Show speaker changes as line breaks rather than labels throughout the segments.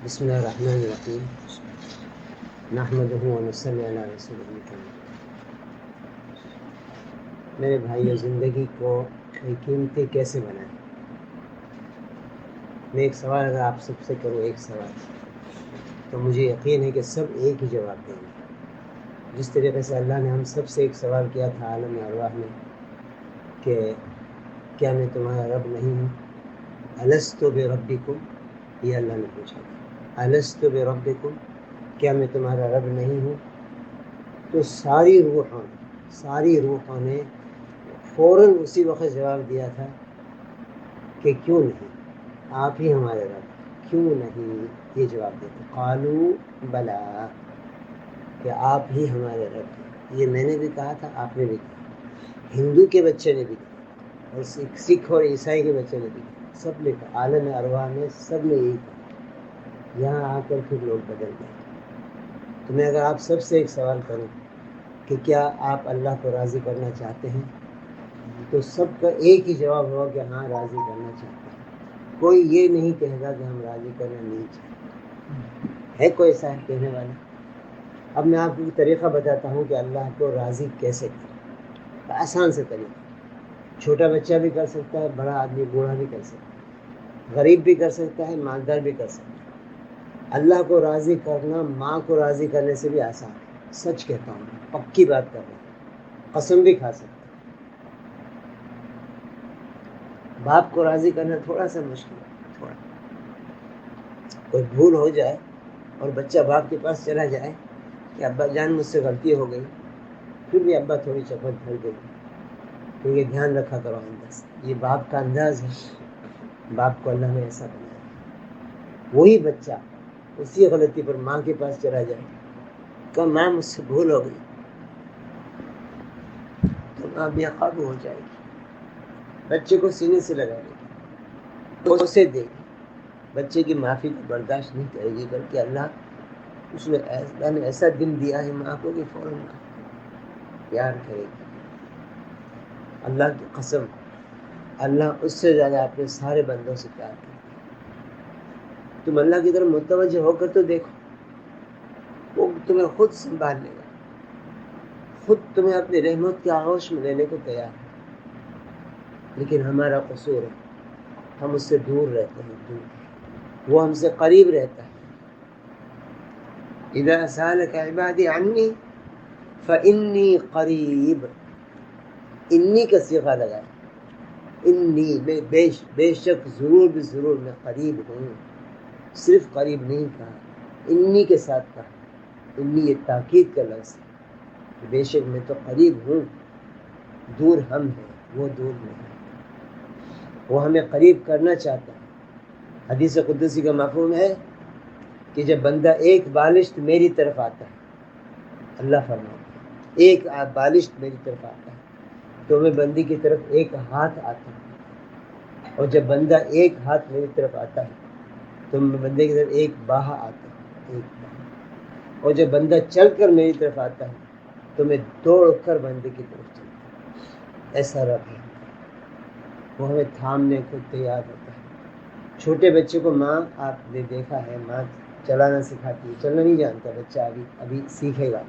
بسم اللہ الرحمن الرحیم نحمدہ و نصلی علی رسولہ الکریم۔ میرے بھائیو، زندگی کو قیمتی کیسے بنائیں؟ میں ایک سوال اگر آپ سب سے کروں، ایک سوال، تو مجھے یقین ہے کہ سب ایک ہی جواب دیں گے۔ جس طریقے سے اللہ نے ہم سب سے ایک سوال کیا تھا عالم ارواح میں کہ کیا میں تمہارا رب نہیں ہوں؟ الست بربکم، یہ اللہ نے پوچھا تھا، الست بربکم، کیا میں تمہارا رب نہیں ہوں؟ تو ساری روحوں نے فوراً اسی وقت جواب دیا تھا کہ کیوں نہیں، آپ ہی ہمارے رب، کیوں نہیں، یہ جواب دیتے، قالوا بلا، کہ آپ ہی ہمارے رب ہیں۔ یہ میں نے بھی کہا تھا، آپ نے بھی کہا، ہندو کے بچے نے بھی کہا، اور سکھ اور عیسائی کے بچے نے بھی کہا، سب نے کہا، عالم ارواح میں سب نے یہی کہا۔ یہاں آ کر پھر لوگ بدل گئے۔ تو میں اگر آپ سب سے ایک سوال کروں کہ کیا آپ اللہ کو راضی کرنا چاہتے ہیں، تو سب کا ایک ہی جواب ہوگا کہ ہاں، راضی کرنا چاہتے ہیں۔ کوئی یہ نہیں کہے گا کہ ہم راضی کرنا نہیں چاہتے۔ ہے کوئی ایسا کہنے والا؟ اب میں آپ کو طریقہ بتاتا ہوں کہ اللہ کو راضی کیسے کریں، آسان سے طریقہ، چھوٹا بچہ بھی کر سکتا ہے، بڑا آدمی بوڑھا بھی کر سکتا ہے، غریب بھی کر سکتا ہے، مالدار بھی کر سکتا ہے۔ اللہ کو راضی کرنا ماں کو راضی کرنے سے بھی آسان ہے، سچ کہتا ہوں، پکی بات کر رہا ہوں، قسم بھی کھا سکتا ہے۔ باپ کو راضی کرنا تھوڑا سا مشکل ہے، تھوڑا، کوئی بھول ہو جائے اور بچہ باپ کے پاس چلا جائے کہ ابا جان مجھ سے غلطی ہو گئی، پھر بھی ابا تھوڑی چپت بھر دے کہ یہ دھیان رکھا کرو اندر سے، یہ باپ کا انداز ہے۔ باپ کو اللہ نے ایسا بنایا۔ وہی بچہ اسی غلطی پر ماں کے پاس چلا جائے کہ ماں مجھ سے بھول ہو گئی، تو ماں بے قابو ہو جائے گی، بچے کو سینے سے لگا لے گی، اسے دے گی، بچے کی معافی کو برداشت نہیں کرے گی، بلکہ اللہ نے ایسا دل دیا ہے ماں کو کہ فوراً پیار کرے گی۔ اللہ کی قسم، اللہ اس سے زیادہ اپنے سارے بندوں سے پیار کرتا ہے۔ تم اللہ کی طرف متوجہ ہو کر تو دیکھو، وہ تمہیں خود سنبھال لے گا، خود تمہیں اپنی رحمت کے آغوش میں لینے کو تیار ہے۔ لیکن ہمارا قصور ہے، ہم اس سے دور رہتے ہیں، دور، وہ ہم سے قریب رہتا ہے۔ اذا سالک عبادی عنی فانی قریب، انی کا صیغہ لگا ہے، انی میں بے شک، ضرور بھی ضرور میں قریب ہوں، صرف قریب نہیں کہا، انی کے ساتھ کہا، انی یہ تاکید کا لفظ ہے کہ بے شک میں تو قریب ہوں، دور ہم ہیں، وہ دور نہیں، وہ ہمیں قریب کرنا چاہتا ہے۔ حدیث قدسی کا مفہوم ہے کہ جب بندہ ایک بالشت میری طرف آتا ہے، اللہ فرماتا ہے ایک بالشت میری طرف آتا ہے تو میں بندی کی طرف ایک ہاتھ آتا ہوں، اور جب بندہ ایک ہاتھ میری طرف آتا ہے تو میں بندے کی طرف ایک باہ آتا ہوں، ایک باہ، اور جب بندہ چل کر میری طرف آتا ہے تو میں دوڑ کر بندے کی طرف چلتا ہوں۔ ایسا رب ہے، وہ ہمیں تھامنے کو تیار ہوتا ہے۔ چھوٹے بچے کو ماں، آپ نے دیکھا ہے، ماں چلانا سکھاتی ہے، چلنا نہیں جانتا بچہ، ابھی سیکھے گا،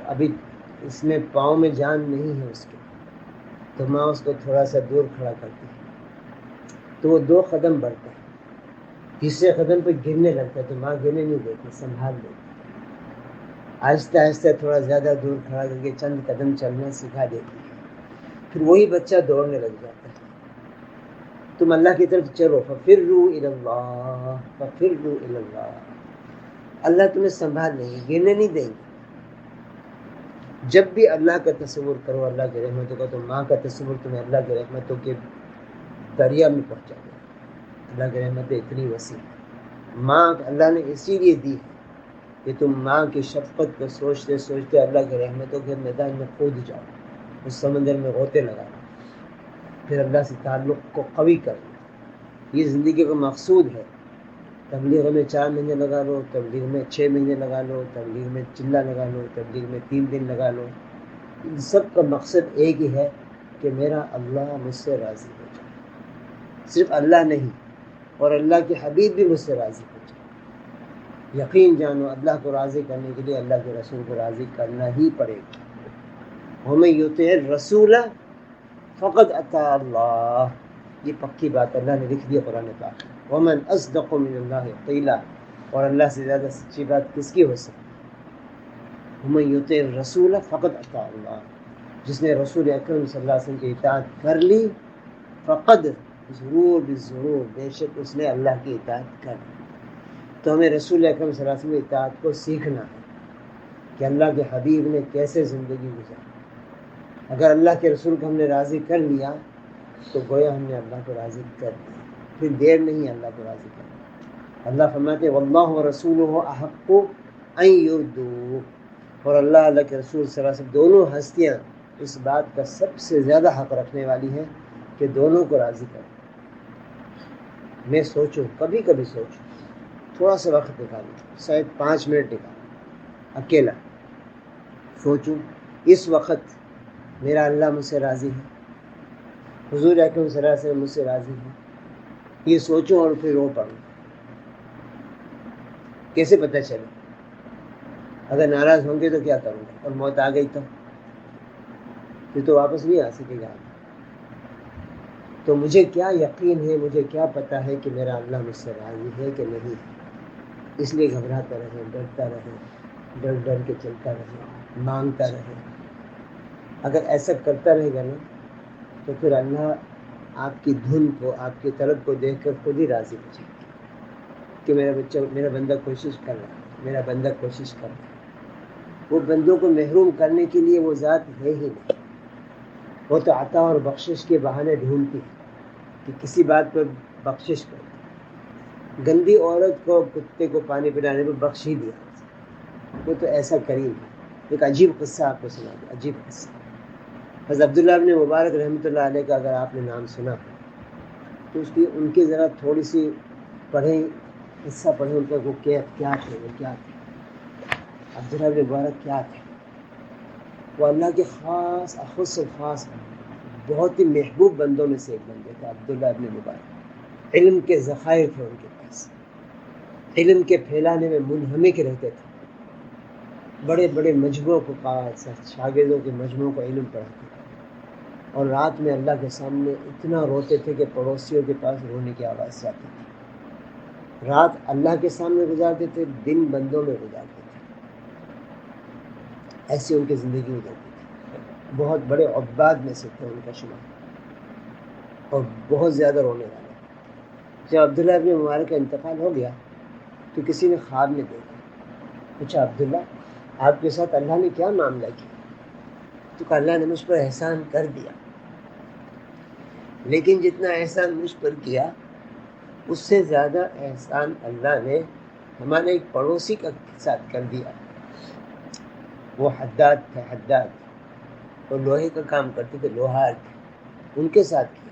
ابھی اس میں پاؤں میں جان نہیں ہے اس کے، تو ماں اس کو تھوڑا سا دور کھڑا کرتی ہے تو وہ 2 قدم بڑھتا ہے، تیسرے قدم پہ گرنے لگتا ہے تو ماں گرنے نہیں دیتی، سنبھال دیتی، آہستہ آہستہ تھوڑا زیادہ دور کھڑا کر کے چند قدم چلنا سکھا دیتی ہے، پھر وہی بچہ دوڑنے لگ جاتا ہے۔ تم اللہ کی طرف چلو، ففروا الی اللہ، ففروا الی اللہ، اللہ تمہیں سنبھال لیں گے، گرنے نہیں دیں گے۔ جب بھی اللہ کا تصور کرو، اللہ کی رحمتوں کا، تو ماں کا تصور تمہیں اللہ کی رحمتوں کے دریا میں پہنچا دے۔ اللہ کی رحمتیں اتنی وسیع ہیں، ماں اللہ نے اسی لیے دی ہے کہ تم ماں کی شفقت کو سوچتے سوچتے اللہ کی رحمتوں کے میدان میں کود جاؤ، اس سمندر میں غوطے لگا لو، پھر اللہ سے تعلق کو قوی کر لو۔ یہ زندگی کا مقصود ہے۔ تبلیغ میں 4 مہینے لگا لو، تبلیغ میں 6 مہینے لگا لو، تبلیغ میں چلہ لگا لو، تبلیغ میں 3 دن لگا لو، ان سب کا مقصد ایک ہی ہے کہ میرا اللہ مجھ سے راضی ہو جائے۔ صرف اللہ نہیں، اور اللہ کے حبیب بھی مجھ سے راضی ہو جائے۔ یقین جانو اللہ کو راضی کرنے کے لیے اللہ کے رسول کو راضی کرنا ہی پڑے گا۔ وَمَن يُطِعِ الرَّسُولَ فقد اطاع اللہ، یہ پکی بات اللہ نے لکھ دی قرآن پاک۔ ومن اصدق من اللہ قیلا، اور اللہ سے زیادہ سچی بات کس کی ہو سکتی؟ ومن یطع الرسول فقد اطاع اللہ، جس نے رسول اکرم صلی اللہ علیہ وسلم کی اطاعت کر لی، فقد، ضرور ضرور، بے شک اس نے اللہ کی اطاعت کر لی۔ تو ہمیں رسول اکرم صلی اللہ علیہ وسلم کی اطاعت کو سیکھنا ہے کہ اللہ کے حبیب نے کیسے زندگی گزاری۔ اگر اللہ کے رسول کو ہم نے راضی کر لیا تو گویا ہم نے اللہ کو راضی کر دیا، پھر دیر نہیں اللہ کو راضی کرنا۔ اللہ فرماتے ہیں واللہ ورسولہ احق ان یردوہ، اور اللہ کے رسول صلی اللہ علیہ وسلم دونوں ہستیاں اس بات کا سب سے زیادہ حق رکھنے والی ہیں کہ دونوں کو راضی کریں۔ میں سوچوں، کبھی کبھی سوچوں، تھوڑا سا وقت نکالوں، شاید 5 منٹ نکالوں، اکیلا سوچوں اس وقت میرا اللہ مجھ سے راضی ہے، حضور اکرم صلی اللہ علیہ وسلم مجھ سے راضی ہے، یہ سوچوں اور پھر رو پڑوں۔ کیسے پتہ چلے؟ اگر ناراض ہوں گے تو کیا کروں گا، اور موت آ گئی تو پھر تو واپس نہیں آ سکے گا۔ تو مجھے کیا یقین ہے، مجھے کیا پتہ ہے کہ میرا اللہ مجھ سے راضی ہے کہ نہیں ہے؟ اس لیے گھبراتا رہے، ڈرتا رہے، ڈر ڈر کے چلتا رہے، مانگتا رہے۔ اگر ایسا کرتا رہے گا نا تو پھر اللہ آپ کی دھن کو، آپ کی طلب کو دیکھ کر خود ہی راضی ہو جائے گا کہ میرا بندہ کوشش کر رہا ہے، میرا بندہ کوشش کر رہا ہے۔ وہ بندوں کو محروم کرنے کے لیے وہ ذات ہے ہی نہیں، وہ تو عطا اور بخشش کے بہانے ڈھونڈتی ہے کہ کسی بات پر بخشش کر۔ گندی عورت کو کتے کو پانی پلانے پر بخش ہی دیا، وہ تو ایسا کریم ہے۔ ایک عجیب قصہ آپ کو سنا دیا، عجیب قصہ۔ حضرت عبداللہ ابن مبارک رحمۃ اللہ علیہ کا اگر آپ نے نام سنا تو ان کی ذرا تھوڑی سی پڑھیں، قصہ پڑھیں ان کا، وہ کیا تھے، وہ کیا تھے عبداللہ ابن مبارک، کیا تھے وہ؟ اللہ کے خاص اخص و خاص بہت ہی محبوب بندوں میں سے ایک بندے تھے عبداللہ ابن مبارک۔ علم کے ذخائر تھے ان کے پاس، علم کے پھیلانے میں منہمک رہتے تھے، بڑے بڑے مجموعوں کو شاگردوں کے مجموعوں کو علم پڑھاتے تھے، اور رات میں اللہ کے سامنے اتنا روتے تھے کہ پڑوسیوں کے پاس رونے کی آواز جاتی تھی۔ رات اللہ کے سامنے گزارتے تھے، دن بندوں میں گزارتے تھے، ایسی ان کی زندگی گزرتی تھی۔ بہت بڑے عباد میں سے تھے ان کا شمار، اور بہت زیادہ رونے والے۔ جب عبداللہ ابن مبارک کا انتقال ہو گیا تو کسی نے خواب میں دیکھا، پوچھا عبداللہ آپ کے ساتھ اللہ نے کیا معاملہ کیا؟ تو کہا اللہ نے مجھ پر احسان کر دیا، لیکن جتنا احسان مجھ پر کیا اس سے زیادہ احسان اللہ نے ہمارے ایک پڑوسی کا ساتھ کر دیا۔ وہ حداد تھے، حداد، اور لوہے کا کام کرتے تھے، لوہار تھے، ان کے ساتھ کیا۔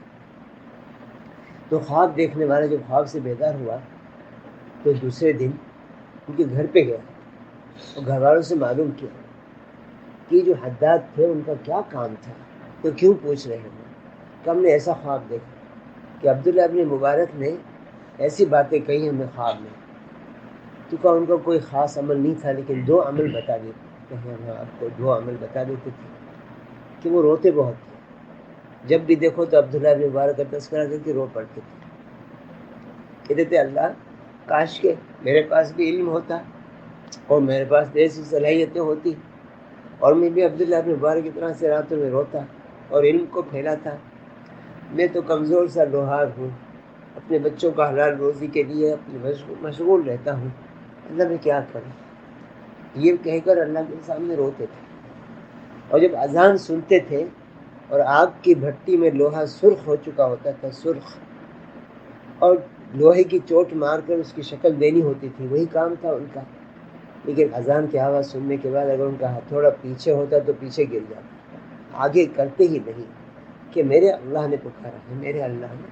تو خواب دیکھنے والا جب خواب سے بیدار ہوا تو دوسرے دن ان کے گھر پہ گیا اور گھر والوں سے معلوم کیا کہ جو حداد تھے ان کا کیا کام تھا، تو کیوں پوچھ رہے ہیں؟ کہ ہم نے ایسا خواب دیکھا کہ عبداللہ ابن مبارک نے ایسی باتیں کہی ہمیں خواب میں۔ تو کہا ان کا کوئی خاص عمل نہیں تھا، لیکن 2 عمل بتا دیتے کہ ہم آپ کو 2 عمل بتا دیتے تھے کہ وہ روتے بہت تھے، جب بھی دیکھو تو عبداللہ ابن مبارک کا تذکرہ کر کے رو پڑتے تھے۔ کہتے تھے اللہ کاش کہ میرے پاس بھی علم ہوتا اور میرے پاس ایسی صلاحیتیں ہوتی، اور میں بھی عبداللہ ابن مبارک کی طرح سے راتوں میں روتا اور علم کو پھیلاتا۔ میں تو کمزور سا لوہار ہوں، اپنے بچوں کا حلال روزی کے لیے اپنے مشغول رہتا ہوں، اللہ میں کیا کروں؟ یہ کہہ کر اللہ کے سامنے روتے تھے۔ اور جب اذان سنتے تھے اور آگ کی بھٹی میں لوہا سرخ ہو چکا ہوتا تھا، سرخ، اور لوہے کی چوٹ مار کر اس کی شکل دینی ہوتی تھی، وہی کام تھا ان کا۔ لیکن اذان کی آواز سننے کے بعد اگر ان کا ہتھوڑا پیچھے ہوتا تو پیچھے گر جاتا، آگے کرتے ہی نہیں کہ میرے اللہ نے پکارا ہے، میرے اللہ نے،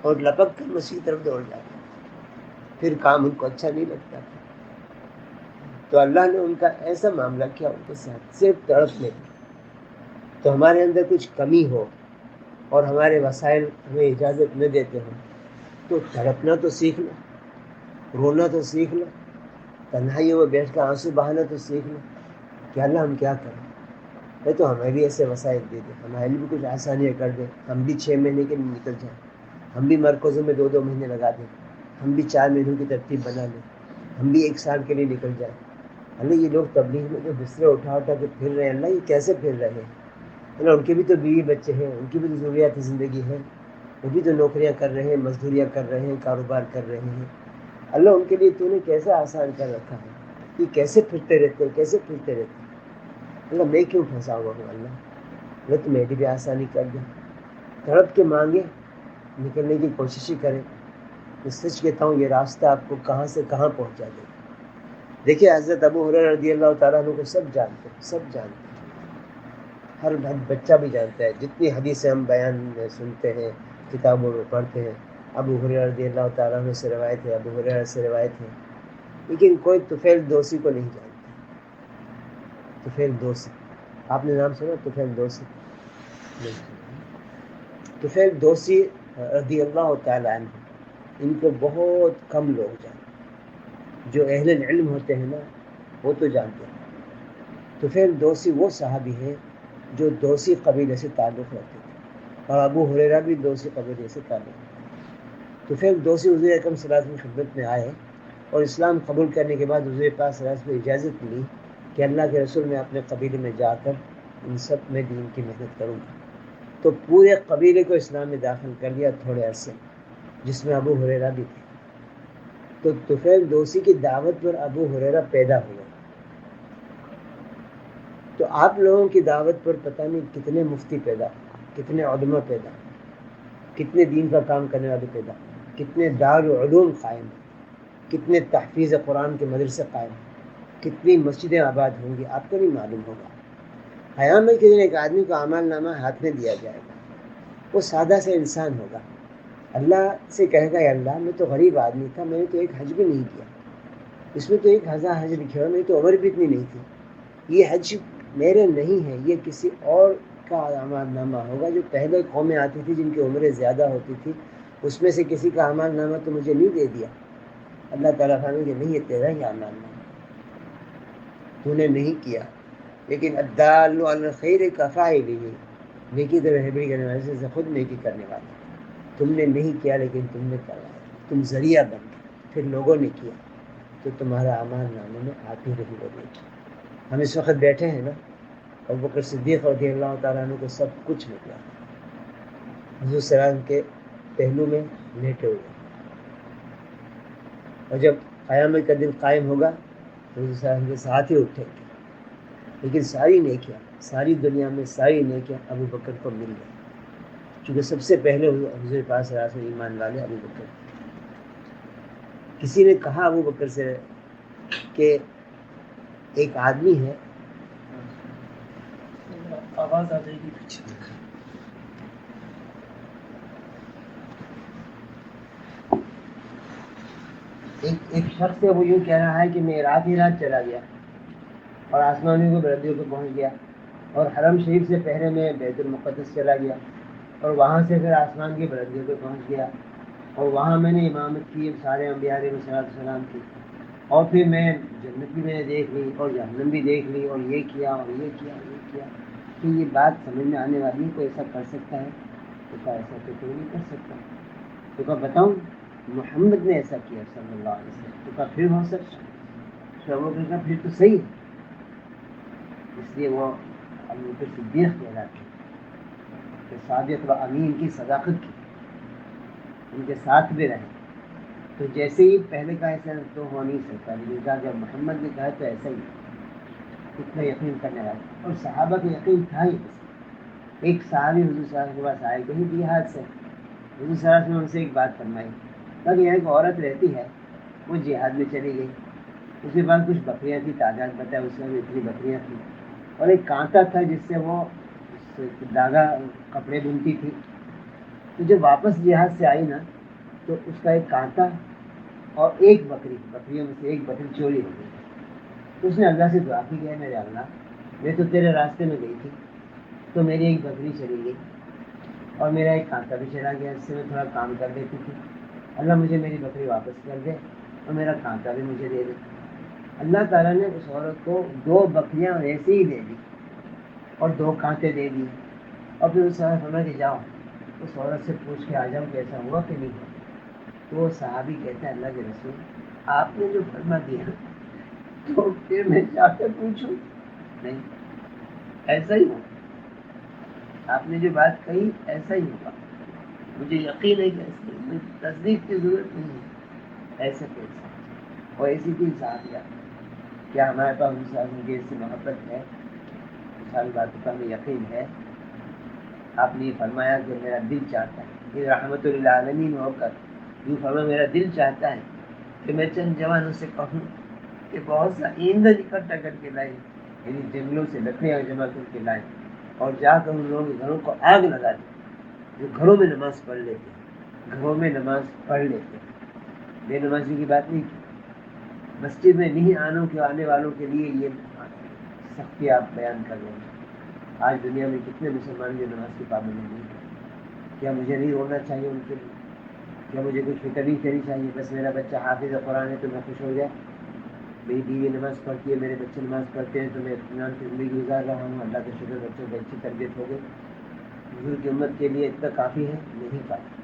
اور لپک کر مسیح طرف دوڑ جاتا۔ پھر کام ان کو اچھا نہیں لگتا تھا، تو اللہ نے ان کا ایسا معاملہ کیا ان کے ساتھ، صرف تڑپنے پر۔ تو ہمارے اندر کچھ کمی ہو اور ہمارے وسائل ہمیں اجازت نہ دیتے ہوں تو تڑپنا تو سیکھ لو، رونا تو سیکھ لو، تنہائیوں میں بیٹھ کر آنسو بہانا تو سیکھ لو کہ اللہ ہم کیا کریں، میں تو ہمیں بھی ایسے وسائل دے دیں، ہمارے لیے بھی کچھ آسانیاں کر دیں، ہم بھی 6 مہینے کے لیے نکل جائیں، ہم بھی مرکزوں میں 2 مہینے لگا دیں، ہم بھی 4 مہینوں کی ترتیب بنا لیں، ہم بھی 1 سال کے لیے نکل جائیں۔ اللہ یہ لوگ تبلیغ میں جو بسترے اٹھا کے پھر رہے ہیں، اللہ یہ کیسے پھر رہے ہیں؟ اللہ ان کے بھی تو بیوی بچے ہیں، ان کی بھی تو ضروریات زندگی ہے، وہ بھی تو نوکریاں کر رہے ہیں، مزدوریاں کر رہے ہیں، کاروبار کر رہے ہیں۔ اللہ ان کے لیے تو نے کیسے آسان کر رکھا ہے، یہ کیسے پھرتے رہتے ہیں، کیسے پھرتے رہتے ہیں؟ اللہ میں کیوں پھنسا ہوا ہوں؟ اللہ تو میری بھی آسانی کر دیں، تڑپ کے مانگے، نکلنے کی کوشش ہی کریں۔ میں سچ کہتا ہوں یہ راستہ آپ کو کہاں سے کہاں پہنچا دے گا۔ دیکھیے حضرت ابو ہریرہ رضی اللہ تعالیٰ عنہ کو سب جانتے ہیں، سب جانتے ہیں، ہر بچہ بھی جانتا ہے، جتنی حدیثیں ہم بیان سنتے ہیں، کتابوں میں پڑھتے ہیں، ابو ہریرہ رضی اللہ تعالیٰ عنہ سے روایت ہے، ابو ہریرہ سے روایت ہے، لیکن کوئی طفیل دوسی کو نہیں جانتا۔ طفیل دوسی، آپ نے نام سنا طفیل دوسی؟ نہیں سنا۔ طفیل دوسی رضی اللہ تعالیٰ عنہ، ان کو بہت کم لوگ جانتے ہیں، جو اہل العلم ہوتے ہیں نا وہ تو جانتے ہیں۔ طفیل دوسی وہ صحابی ہے جو دوسی قبیلے سے تعلق رکھتے تھے، اور ابو ہریرہ بھی دوسی قبیلے سے تعلق رکھتے تھے۔ طفیل دوسی حضور اکرم صلی اللہ علیہ وسلم کی خدمت میں آئے اور اسلام قبول کرنے کے بعد حضور پاک صلی اللہ علیہ وسلم کو اجازت ملی کہ اللہ کے رسول میں اپنے قبیلے میں جا کر ان سب میں دین کی محنت کروں گا، تو پورے قبیلے کو اسلام میں داخل کر لیا تھوڑے عرصے، جس میں ابو ہریرہ بھی تھے۔ تو طفیل دوسی کی دعوت پر ابو ہریرہ پیدا ہوئے۔ تو آپ لوگوں کی دعوت پر پتہ نہیں کتنے مفتی پیدا، کتنے علماء پیدا، کتنے دین کا کام کرنے والے پیدا، کتنے دارالعلوم قائم، کتنے تحفیظ قرآن کے مدرسے قائم، کتنی مسجدیں آباد ہوں گی، آپ کو نہیں معلوم ہوگا۔ قیامت کے دن ایک آدمی کو اعمال نامہ ہاتھ میں دیا جائے گا، وہ سادہ سے انسان ہوگا، اللہ سے کہے گا یا اللہ میں تو غریب آدمی تھا، میں نے تو ایک حج بھی نہیں کیا، اس میں تو 1000 حج لکھے ہوئے، میری تو عمر بھی اتنی نہیں تھی، یہ حج میرے نہیں ہے، یہ کسی اور کا اعمال نامہ ہوگا، جو پہلے قومیں آتی تھی جن کی عمریں زیادہ ہوتی تھی، اس میں سے کسی کا اعمال نامہ تو مجھے نہیں دے دیا۔ اللہ تعالیٰ فرمائیں گے نہیں، یہ تیرا ہی اعمال نامہ، تو نے نہیں کیا، لیکن الدال علی الخیر کفاعلہ، نیکی تو رہبری کرنے والے سے خود نیکی کرنے والے، تم نے نہیں کیا لیکن تم نے کروایا، تم ذریعہ بن گئے، پھر لوگوں نے کیا تو تمہارا اعمال نامے میں آتی رہی وہ نیکی۔ ہم اس وقت بیٹھے ہیں نا، ابو بکر صدیق رضی اللہ تعالیٰ عنہ کو سب کچھ ملا، حضور صلی اللہ علیہ وسلم کے پہلو میں لیٹے ہوئے، اور جب قیامت کا دن قائم ہوگا تو حضور صلی اللہ علیہ وسلم کے ساتھ ہی اٹھیں گے، لیکن ساری نیکیاں، ساری دنیا میں ساری نیکیاں ابو بکر کو مل گئی، چونکہ سب سے پہلے حضور پاک صلی اللہ علیہ وسلم ایمان والے ابو بکر تھے۔ کسی نے کہا ابو بکر سے کہ ایک آدمی ہے، آواز آ جائے گی پیچھے، ایک شخص ہے وہ یوں کہہ رہا ہے کہ میں رات ہی رات چلا گیا اور آسمانوں کو بلندیوں کو پہنچ گیا، اور حرم شریف سے پہلے میں بیت المقدس چلا گیا، اور وہاں سے پھر آسمان کی بلندیوں پہ پہنچ گیا، اور وہاں میں نے امامت کی سارے انبیاء علیہ السلام کی، اور پھر میں جنت بھی میں نے دیکھ لی اور جہنم بھی دیکھ لی، اور یہ کیا اور یہ کیا اور یہ کیا، تو یہ بات سمجھ میں آنے والی ہے، کوئی ایسا کر سکتا ہے؟ تو کہا ایسا تو کوئی نہیں کر سکتا۔ تو کہا بتاؤں، محمد نے ایسا کیا صلی اللہ علیہ وسلم، تو کہا پھر ہو سکتا ہے، کہا پھر تو صحیح ہے۔ اس لیے وہ ابو بکر صدیق کہلاتے ہیں کہ صادق و امین کی صداقت کی، ان کے ساتھ بھی رہے، تو جیسے ہی پہلے کا ایسا تو ہو نہیں سکتا، لیکن کہا جب محمد نے کہا تو ایسا ہی، اتنا یقین کرنے والا، اور صحابہ کا یقین تھا ہی۔ ایک صحابی حضور صلی اللہ علیہ وسلم کے پاس آئے کہیں دیہات سے، حضور صلی اللہ علیہ وسلم ان سے ایک بات فرمائی، کہ یہاں ایک عورت رہتی ہے، وہ جہاد میں چلی گئی، اس کے بعد کچھ بکریاں تھی، تعداد بتایا اس میں اتنی بکریاں تھیں، اور ایک کانٹا تھا جس سے وہ داغا کپڑے بنتی تھی، تو جب واپس جہاد سے آئی نا تو اس کا ایک کانٹا اور ایک بکریوں میں سے ایک بکری چوری ہو گئی، تو اس نے اللہ سے دعا کی کہ میرے اللہ، میں تو تیرے راستے میں گئی تھی تو میری ایک بکری چلی گئی اور میرا ایک کانٹا بھی چلا گیا، اس سے میں تھوڑا کام کر لیتی تھی، اللہ مجھے میری بکری واپس کر دے اور میرا کانٹا بھی مجھے دے دے. اللہ تعالیٰ نے اس عورت کو 2 بکریاں ایسے ہی دے دی اور 2 کانٹے دے دیے. اور پھر اس طرح فرمایا کہ جاؤ اس عورت سے پوچھ کے آ جاؤ کہ ایسا ہوا کہ نہیں ہوا. تو وہ صحابی کہتا ہے اللہ کے رسول آپ نے جو فرما دیا تو پھر میں جا کر پوچھوں؟ نہیں، ایسا ہی ہوا. آپ نے جو بات کہی ایسا ہی ہوا. مجھے یقین ہے کہ مجھے تصدیق کی ضرورت نہیں ہے. ایسے کیسے؟ اور ایسی کوئی صحابیات کیا ہمارے پاس ان سے اس سے محبت ہے؟ ساری باتوں کا ہمیں یقین ہے. آپ نے یہ فرمایا کہ میرا دل چاہتا ہے، یہ رحمت للعالمین ہو کر یوں فرمایا میرا دل چاہتا ہے کہ میں چند جوانوں سے کہوں کہ بہت سا ایندھن اکٹھا کر کے لائیں، یعنی جنگلوں سے لکڑیاں جمع کر کے لائیں اور جا کر ان لوگوں کے گھروں کو آگ لگا دیں جو گھروں میں نماز پڑھ لیتے ہیں. گھروں میں نماز پڑھ لیتے ہیں، بے نمازی کی بات نہیں کی. مسجد میں نہیں آنے والوں کے لیے یہ سختی آپ بیان کر رہے ہیں. آج دنیا میں کتنے مسلمان جو نماز کی پابندی نہیں ہے. کیا مجھے نہیں رونا چاہیے ان کے لیے؟ کیا مجھے کچھ فکر نہیں کرنی چاہیے؟ بس میرا بچہ حافظ قرآن ہے تو میں خوش ہو جائے. میری بیوی نماز پڑھتی ہے، میرے بچے نماز پڑھتے ہیں تو میں اطمینان کی زندگی گزار رہا ہوں. اللہ کا شکر بچوں کو اچھی تربیت ہو گئی. حضور کی امت کے لیے اتنا کافی ہے؟ نہیں کافی.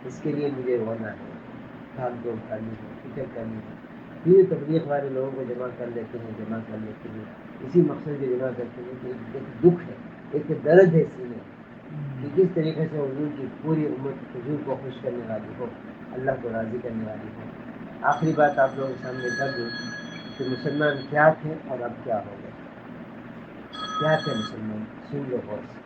اس کے لیے مجھے رونا ہے، بھاگ دوڑ کرنی ہے، فکر کرنی ہے. پھر تبلیغ والے لوگوں کو جمع کر لیتے ہیں اسی مقصد سے جمع کرتے ہیں کہ ایک دکھ ہے، ایک درد ہے سینے کہ کس طریقے سے حضور کی پوری امت حضور کو خوش کرنے والی ہو، اللہ کو راضی کرنے والی ہو. آخری بات آپ لوگوں کے سامنے کر دوں کہ مسلمان کیا تھے اور اب کیا ہو گئے. کیا تھے مسلمان؟ سن لو غور سے.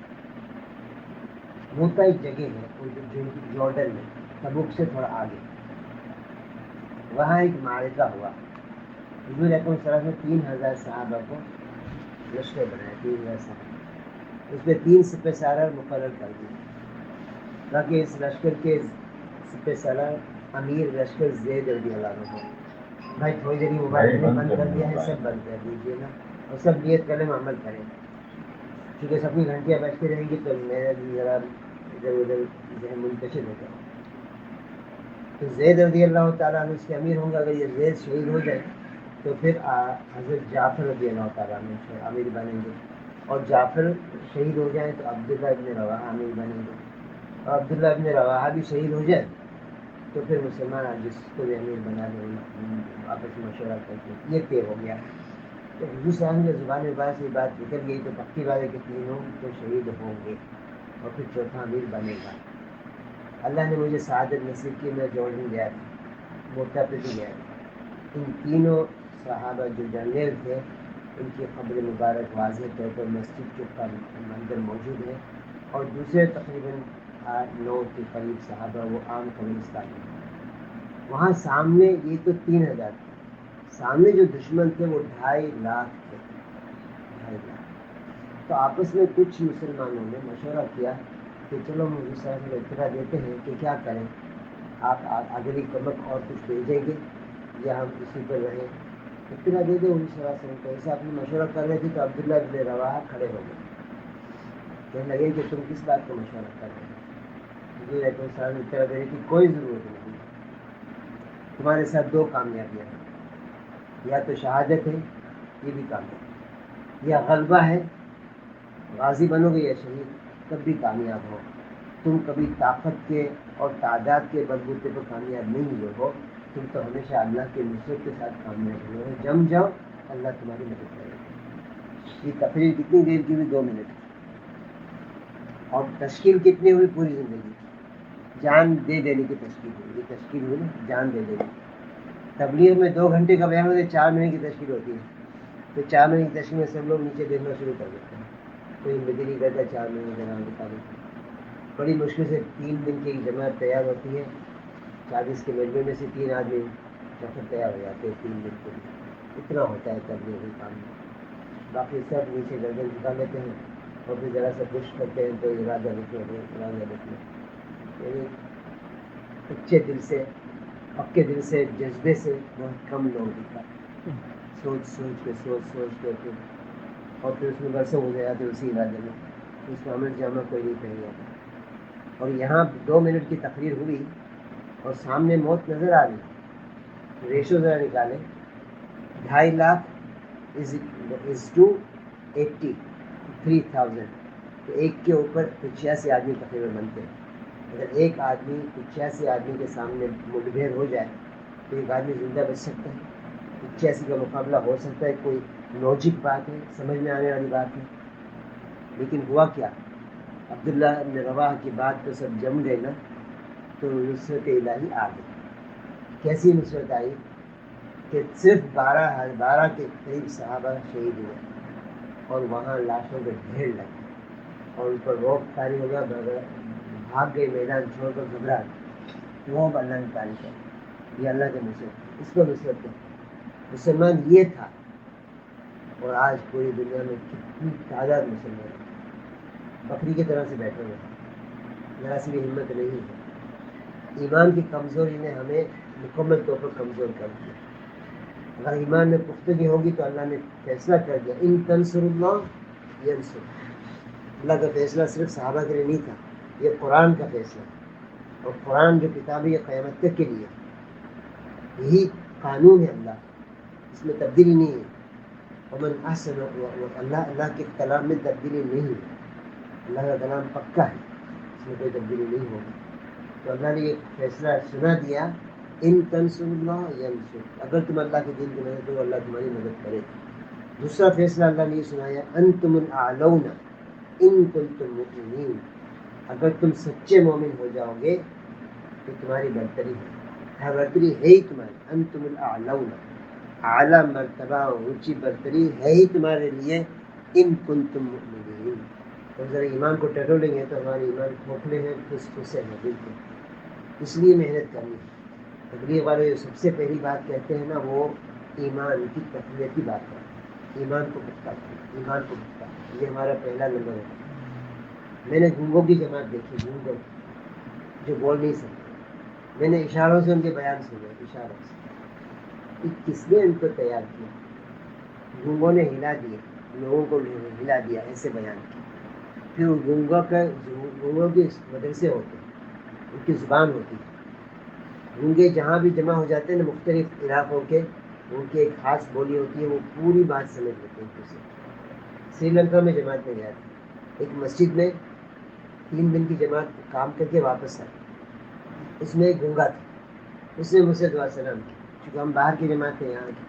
موتا ایک جگہ ہے جو جارڈن میں، تبوک سے تھوڑا آگے. وہاں ایک معرکہ ہوا. حضور اکرم صلی اللہ علیہ وسلم نے 3000 صحابہ کو لشکر بنایا. 3000 صحابہ اس میں 3 سپہ سالار مقرر کر دیے. باقی اس لشکر کے سپہ سالار امیر لشکر زید رضی اللہ عنہ. بھائی تھوڑی دیر موبائل میں بند کر دیا ہے، سب بند کر دیجیے نا اور سب نیت کرنے میں عمل کریں. کیونکہ سب کی گھنٹیاں بجتی رہیں گی تو میرا بھی ذرا ادھر ادھر ذہن منتشر ہو جائے. تو زید رضی اللہ تعالیٰ عنہ اس کے امیر ہوں گے. اگر یہ زید شہید ہو جائے تو پھر حضرت جعفر رضی اللہ تعالیٰ عنہ امیر بنیں گے. اور جعفر شہید ہو جائیں تو عبداللہ ابن رواحہ امیر بنیں گے. اور عبداللہ ابن رواحہ بھی شہید ہو جائے تو پھر مسلمان جس کو بھی امیر بنا دیں آپس میں مشورہ کرتے ہیں. یہ طے ہو گیا. تو حضور صاحب نے زبان باز یہ بات نکل گئی تو پکی بات ہے کہ 3 تو شہید ہوں گے اور پھر 4تھا امیر بنے گا. اللہ نے مجھے سعادت نصیب کی. میں جارڈن گیا تھا، موتا پہ بھی گیا تھا. ان تینوں صحابہ جو جرنیل تھے ان کی قبر مبارک واضح طور پر مسجد کا منظر موجود ہے. اور دوسرے تقریباً 8-9 کے قریب صحابہ وہ عام قبرستان میں. وہاں سامنے یہ تو 3000 تھے، سامنے جو دشمن تھے وہ 2.5 لاکھ تھے. 2.5 لاکھ. تو آپس میں کچھ مسلمانوں نے مشورہ کیا کہ چلو مجھے صاحب اطلاع دیتے ہیں کہ کیا کریں. آپ اگلی کمک اور کچھ بھیجیں گے یا ہم اسی پر رہیں؟ اطلاع دے دیں. ان سے ایسا اپنے مشورہ کر رہے تھے تو عبداللہ ابن رواحہ کھڑے ہو گئے. کہنے لگے کہ تم کس بات کو مشورہ کر رہے ہیں؟ مجھے اطلاع دینے کی کوئی ضرورت نہیں. تمہارے ساتھ 2 کامیابیاں ہیں، یا تو شہادت ہے، یہ بھی کامیاب، یا غلبہ ہے، غازی بنو گے یا شہید، تب بھی کامیاب ہو. تم کبھی طاقت کے اور تعداد کے بلبوتے پر کامیاب نہیں ہوئے ہو. تم تو ہمیشہ اللہ کے نصرت کے ساتھ کامیاب ہوئے ہو. جم جاؤ، اللہ تمہاری مدد کرے گا. یہ تقریر کتنی دیر کی ہوئی؟ 2 منٹ. اور تشکیل کتنی ہوئی؟ پوری زندگی جان دے دینے کی تشکیل ہوئی. یہ تشکیل ہوئی نا جان دے دینے کی. تبلیغ میں 2 گھنٹے کا بیان ہوتا ہے، 4 مہینے کی تشکیل ہوتی ہے. تو 4 مہینے کی تشکیل میں سب لوگ نیچے دیکھنا شروع کر دیتے ہیں. کوئی مدنی کرتا ہے 4 مہینے کا نام بتا دیتے. بڑی مشکل سے 3 دن کی جماعت تیار ہوتی ہے. 40 کے مجموعے میں سے 3 آدمی سفر تیار ہو جاتے ہیں 3 دن کے لیے. اتنا ہوتا ہے تبلیغی کام. باقی سب نیچے گردن جھکا لیتے ہیں اور پھر ذرا سا پش کرتے ہیں تو ارادہ لکھنے یعنی اچھے دل سے، پکے دل سے، جذبے سے بہت کم لوگ دکھا سوچ کے پھر اور پھر اس میں برسوں ہو گیا تو اسی ارادے میں اس کو عمل جامع کوئی نہیں کہہ جاتا. اور یہاں 2 منٹ کی تقریر ہوئی اور سامنے موت نظر آ رہی، ریشو ذرا نکالیں، 2.5 لاکھ از ٹو 83,000، تو ایک کے اوپر 85 آدمی تقریباً بنتے ہیں. اگر ایک آدمی 85 آدمی کے سامنے مٹبھیڑ ہو جائے تو ایک آدمی زندہ بچ سکتا ہے؟ 85 کا مقابلہ ہو سکتا ہے؟ کوئی لاجک بات ہے، سمجھ میں آنے والی بات ہے. لیکن ہوا کیا، عبداللہ بن رواحہ کی بات کو سب جم گئے نا، تو نصرت الہی آ گئی. کیسی نصرت آئی کہ صرف 12 کے قریب صحابہ شہید ہوئے اور وہاں لاشوں کے ڈھیر لگے اور ان پر روب طاری ہو گیا، بھاگ گئے میدان چھوڑ کر گھبراہٹ. روب اللہ نے طاری کر، یہ اللہ کے نصرت، اس کو نصرت ہے. مسلمان یہ تھا، اور آج پوری دنیا میں کتنی تعداد مسلمان ہیں، بکری کی طرح سے بیٹھے ہوئے ہیں، ذرا سی بھی ہمت نہیں ہے. ایمان کی کمزوری نے ہمیں مکمل طور پر کمزور کر دیا. اگر ایمان میں پختگی ہوگی تو اللہ نے فیصلہ کر دیا، ان تنصر اللہ ینصر. اللہ کا فیصلہ صرف صحابہ کے لیے نہیں تھا، یہ قرآن کا فیصلہ ہے، اور قرآن جو کتاب ہے یہ قیامت تک کے لیے، یہی قانون ہے اللہ، اس میں تبدیلی نہیں ہے. ومن احسن، اللہ کے کلام میں تبدیلی نہیں ہے، اللہ کا کلام پکا ہے، اس میں کوئی تبدیلی نہیں ہوگی. تو اللہ نے یہ فیصلہ سنا دیا، ان تنصر اللہ ینصر، اگر تم اللہ کے دین کی مدد کرو اللہ تمہاری مدد کرے. دوسرا فیصلہ اللہ نے یہ سنایا، انتم الاعلون ان کنتم مؤمنین، اگر تم سچے مومن ہو جاؤ گے تو تمہاری برتری ہے، برتری ہے ہی تمہاری. انتم الاعلون، اعلیٰ مرتبہ اونچی برتری ہے ہی تمہارے لیے، ان کنتم مؤمنین. تو ذرا ایمان کو ٹٹولیں گے تو ہمارے ایمان کھوکھلے ہیں، پھسے ہیں بالکل. اس لیے محنت کرنی ہے. تبلیغ والے جو سب سے پہلی بات کہتے ہیں نا، وہ ایمان کی تقویت کی بات ہے. ایمان کو پختہ کرنا، ایمان کو پختہ کرنا، یہ ہمارا پہلا نمبر ہے. میں نے گونگوں کی جماعت دیکھی، گونگوں جو بول نہیں سکتے، میں نے اشاروں سے ان کے بیان سنے، اشاروں سے. کس نے ان کو تیار کیا؟ گونگوں نے ہلا دیا، لوگوں کو ہلا دیا، ایسے بیان کیا. پھر گونگوں کے مدرسے ہوتے ہیں، ان کی زبان ہوتی ہے. گونگے جہاں بھی جمع ہو جاتے ہیں نا، مختلف علاقوں کے، ان کی ایک خاص بولی ہوتی ہے، وہ پوری بات سمجھ لیتے ہیں. اسے سری لنکا میں جماعت میں گیا تھا، ایک مسجد میں 3 دن کی جماعت کام کر کے واپس آئی. اس میں ایک گونگا تھا، اس نے مجھ سے دعا سلام کی، چونکہ ہم باہر کی جماعت تھے یہاں کی،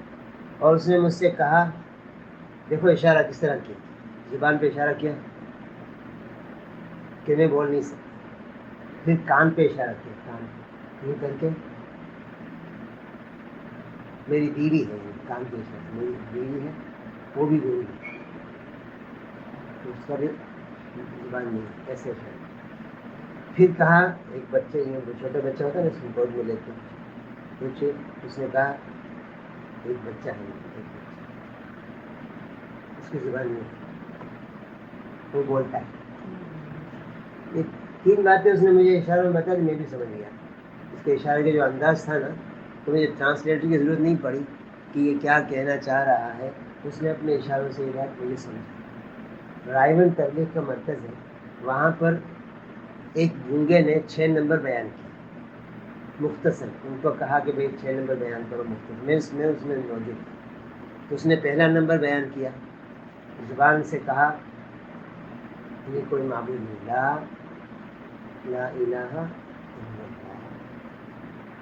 اور اس نے مجھ سے کہا، دیکھو اشارہ کس طرح کیا، زبان پہ اشارہ کیا کہ میں بول نہیں سکتا. پھر کان پہ اشارہ کیا، کان پہ یہ کر کے، میری بیوی ہے، کان پہ اشارہ، میری بیوی ہے، وہ بھی بیوی ہے، تو اس کا بھی زبان نہیں ہے، ایسے اشارہ. پھر کہا، ایک بچے، چھوٹے بچہ ہوتا ہے نا، اس کو گود میں لیتے کچھ، اس نے کہا ایک بچہ ہے، ایک بچہ، اس کی زبان نہیں ہے، وہ بولتا ہے. یہ 3 باتیں اس نے مجھے اشاروں میں بتا دی، میں بھی سمجھ گیا. اس کے اشارے کا جو انداز تھا نا، تو مجھے ٹرانسلیٹر کی ضرورت نہیں پڑی کہ یہ کیا کہنا چاہ رہا ہے، اس نے اپنے اشاروں سے یہ بات مجھے سمجھا. رائے تبلیغ کا مرکز ہے، وہاں پر ایک گونگے نے 6 نمبر بیان کیا مختصر. ان کو کہا کہ بھائی 6 نمبر بیان کرو مختصر، میں اس میں موجود تھا. تو اس نے پہلا نمبر بیان کیا، زبان سے کہا، یہ کوئی معبود نہیں، لا الہ الا اللہ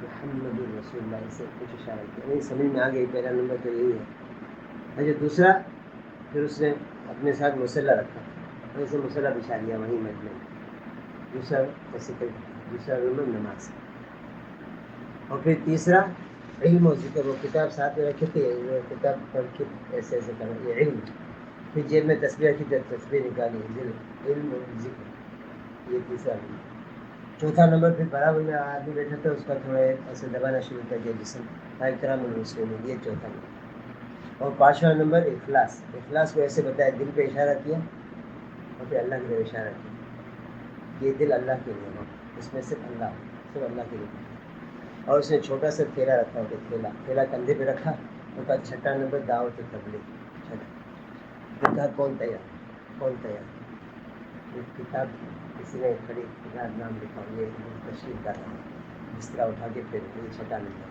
محمد رسول اللہ، سے کچھ اشارہ کیا. نہیں سمجھ میں آ گئی، پہلا نمبر تو یہی ہے. اچھا دوسرا، پھر اس نے اپنے ساتھ مسلح رکھا، ویسے مسلح بچھا لیا وہیں مجمع میں. دوسرا ایسے دوسرا نمبر نماز، اور پھر تیسرا علم و ذکر. وہ کتاب ساتھ میں رکھے تھے، کتاب پڑھ کے ایسے ایسے کرنا، یہ علم. پھر جیب میں تسبیح رکھی تھی، تسبیح نکالی، علم و ذکر، یہ تیسرا نمبر. چوتھا نمبر پھر برابر میں آدمی بیٹھا تھا، اس کا تھوڑا ایسے دبانا شروع کر دیا جسم، احترام المسلمین، یہ چوتھا نمبر. اور 5واں نمبر اخلاص. اخلاص کو ایسے بتایا، دل پہ اشارہ کیا اور پھر اللہ کی طرف اشارہ کیا، یہ دل اللہ کے لیے ہو، اس میں صرف اللہ ہو، صرف اللہ کے لیے. اور اس نے چھوٹا سا تھیلا رکھا ہوتا، تھیلا کندھے پہ رکھا. ان کا 6واں نمبر دعوت تبلیغ. چھٹا کون تیار، کون تیار. ایک کتاب کسی نے کھڑی نام لکھا ہوں یہ تشریف کر رہا ہے اس طرح اٹھا کے پھر یہ چھٹا نمبر.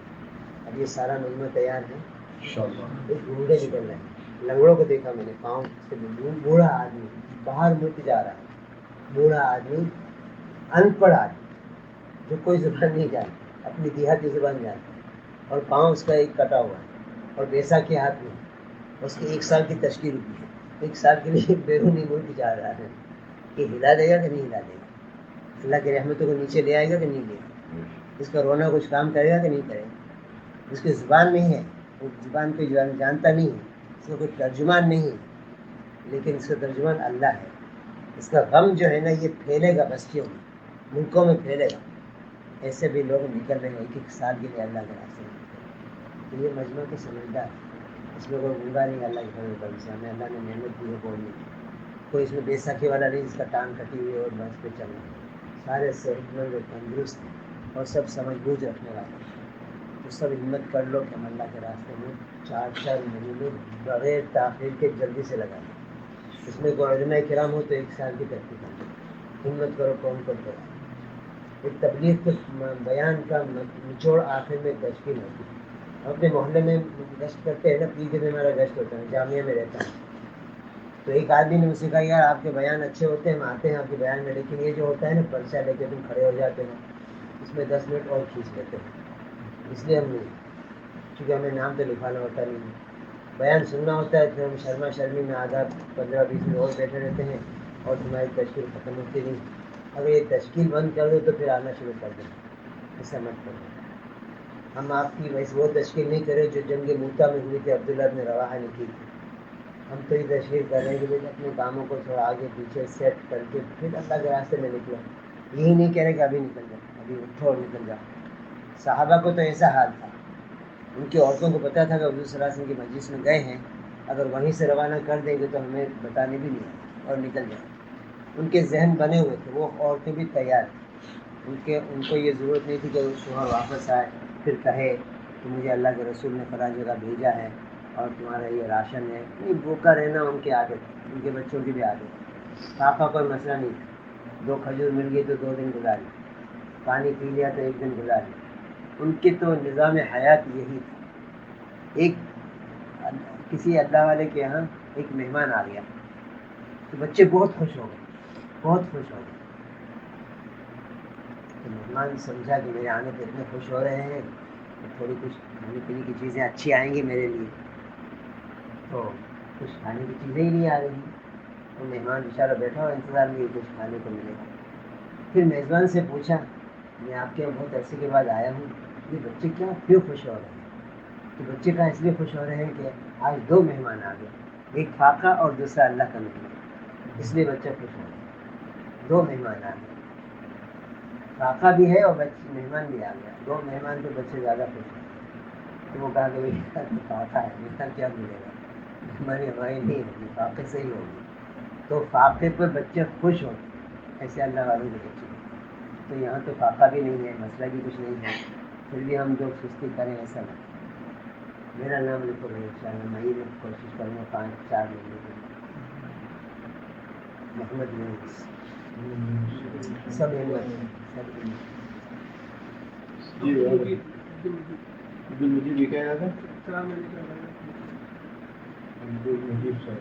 اب یہ سارا نظمہ تیار ہے. ایک گھوڑے نکل رہے ہیں, لنگڑوں کو دیکھا میں نے, پاؤں سے بوڑھا آدمی باہر ملک جا رہا ہے, بوڑھا آدمی ان پڑھ آدمی جو کوئی زبان نہیں جانتا, اپنی دیہاتی زبان جانتا ہے, اور پاؤں اس کا ایک کٹا ہوا ہے اور بیساکھی ہاتھ میں, اس کی 1 سال کی تشکیل ہوئی ہے, 1 سال کے لیے بیرونی ملک جا رہا ہے کہ ہلا دے گا کہ نہیں ہلا دے گا, اللہ کی رحمتوں کو نیچے لے آئے گا کہ نہیں لے آئے گا, اس کا رونا کچھ کام کرے گا کہ نہیں کرے گا, اس کی زبان نہیں ہے, وہ زبان پہ جانتا نہیں ہے, اس کا کوئی ترجمان نہیں ہے, لیکن اس کا ترجمان اللہ ہے. اس کا غم جو ہے نا یہ پھیلے گا بستیوں میں, ملکوں میں پھیلے گا. ایسے بھی لوگ نکل رہے ہیں 1 سال کے لیے اللہ کے راستے میں. تو یہ مجمع کو سمجھدار ہے, اس میں کوئی گنگا نہیں, اللہ کے فضل کرم سے ہمیں اللہ نے محنت دی ہے بولنے کی. کوئی اس میں بیساکھی والا نہیں جس کا ٹانگ کٹی ہوئی ہے اور بس پہ چل رہا ہے. سارے صحت مند اور تندرست ہیں اور سب سمجھ بوجھ رکھنے والے ہیں. تو سب ہمت کر لو کہ ہم اللہ کے راستے میں 4 مہینے بغیر تاخیر کے جلدی سے لگا دیں. اس میں کوئی علماء کرام ہو تو 1 سال کی ترقی کریں. ہمت کرو, قوم کو کرو. ایک تبلیغ کے بیان کا نچوڑ آخر میں تشکیل ہوتی ہے. ہم اپنے محلے میں گشت کرتے ہیں نا, پیچھے میں ہمارا گشت ہوتا ہے, جامعہ میں رہتا ہے. تو ایک آدمی نے مجھ سے کہا یار آپ کے بیان اچھے ہوتے ہیں, ہم آتے ہیں آپ کے بیان میں, لیکن یہ جو ہوتا ہے نا پرچہ لے کے تم کھڑے ہو جاتے ہیں, اس میں 10 منٹ اور کھینچ لیتے ہیں. اس لیے ہم نہیں, کیونکہ ہمیں نام تو لکھوانا ہوتا نہیں ہے, بیان سننا ہوتا ہے, پھر ہم شرما شرمی میں آدھا 15-20 منٹ اور بیٹھے رہتے ہیں اور تمہاری تشکیل ختم ہوتی نہیں. اگر یہ تشکیل بند کر دو تو پھر آنا شروع کر دیں, ایسا مت کرو. ہم آپ کی ویسے وہ تشکیل نہیں کرے جو جنگ موتا میں ہوئی تھی, عبداللہ بن رواحہ نے کی تھی. ہم تو یہ تشکیل کر رہے ہیں کہ اپنے کاموں کو تھوڑا آگے پیچھے سیٹ کر کے پھر اللہ کے راستے میں نکلو. یہی نہیں کہہ رہے کہ ابھی نکل جاؤ, ابھی اٹھو اور نکل جاؤ. صحابہ کو تو ایسا حال تھا, ان کی عورتوں کو پتہ تھا کہ حضور صلی اللہ علیہ وسلم کی مجلس میں گئے ہیں, اگر وہیں سے روانہ کر دیں گے تو ہمیں بتانے بھی نہیں آئے اور نکل جائیں. ان کے ذہن بنے ہوئے تھے, وہ عورتیں بھی تیار تھیں. ان کو یہ ضرورت نہیں تھی کہ شوہر واپس آئے پھر کہے کہ مجھے اللہ کے رسول نے فلاں جگہ بھیجا ہے اور تمہارا یہ راشن ہے. نہیں, بھوکا رہنا ان کی عادت, ان کے بچوں کی بھی عادت. پاپا کوئی مسئلہ نہیں تھا, 2 کھجور مل گئی تو 2 دن گزاری, پانی پی لیا تو 1 دن گزاری. ان کے تو نظام حیات یہی تھا. ایک کسی اللہ والے کے یہاں ایک مہمان آ گیا تو بچے بہت خوش ہو گئے, بہت خوش ہو گئے. تو مہمان سمجھا کہ میرے آنے پہ اتنے خوش ہو رہے ہیں تو تھوڑی کچھ کھانے پینے کی چیزیں اچھی آئیں گی میرے لیے. تو کچھ کھانے کی چیزیں ہی نہیں آ رہی. تو مہمان بیچارہ بیٹھا ہوا انتظار میں کچھ کھانے کو ملے گا. پھر میزبان سے پوچھا, میں آپ کے یہاں بہت عرصے کے بعد آیا ہوں, یہ بچے کیوں خوش ہو رہے ہیں؟ تو بچے کا اس لیے خوش ہو رہے ہیں کہ آج 2 مہمان آ گئے, ایک فاقہ اور دوسرا اللہ کا مہمان, اس لیے بچہ خوش ہو رہا ہے. 2 مہمان آ گئے, فاقہ بھی ہے اور مہمان بھی آ گیا. 2 مہمان تو بچے زیادہ خوش ہیں. تو وہ کہا کہ بھائی فاقہ ہے, میٹھا کیا ملے گا, ہماری نہیں ہوگی, فاقے سے ہی ہوگی. تو فاقے پر بچے خوش ہوتے, ایسے اللہ والوں کے بچے. تو یہاں تو فاقہ بھی نہیں ہے, مسئلہ بھی کچھ نہیں ہے, پھر بھی ہم جو سستی کریں ایسا نہیں. میرا نام لکھو بھائی, ان شاء اللہ میں یہ کوشش کروں گا 5-4 مہینے کے لیے. محمد یونس, سب سب
جی عبد المجید بھی کہہ رہا تھا. عبد المجید صاحب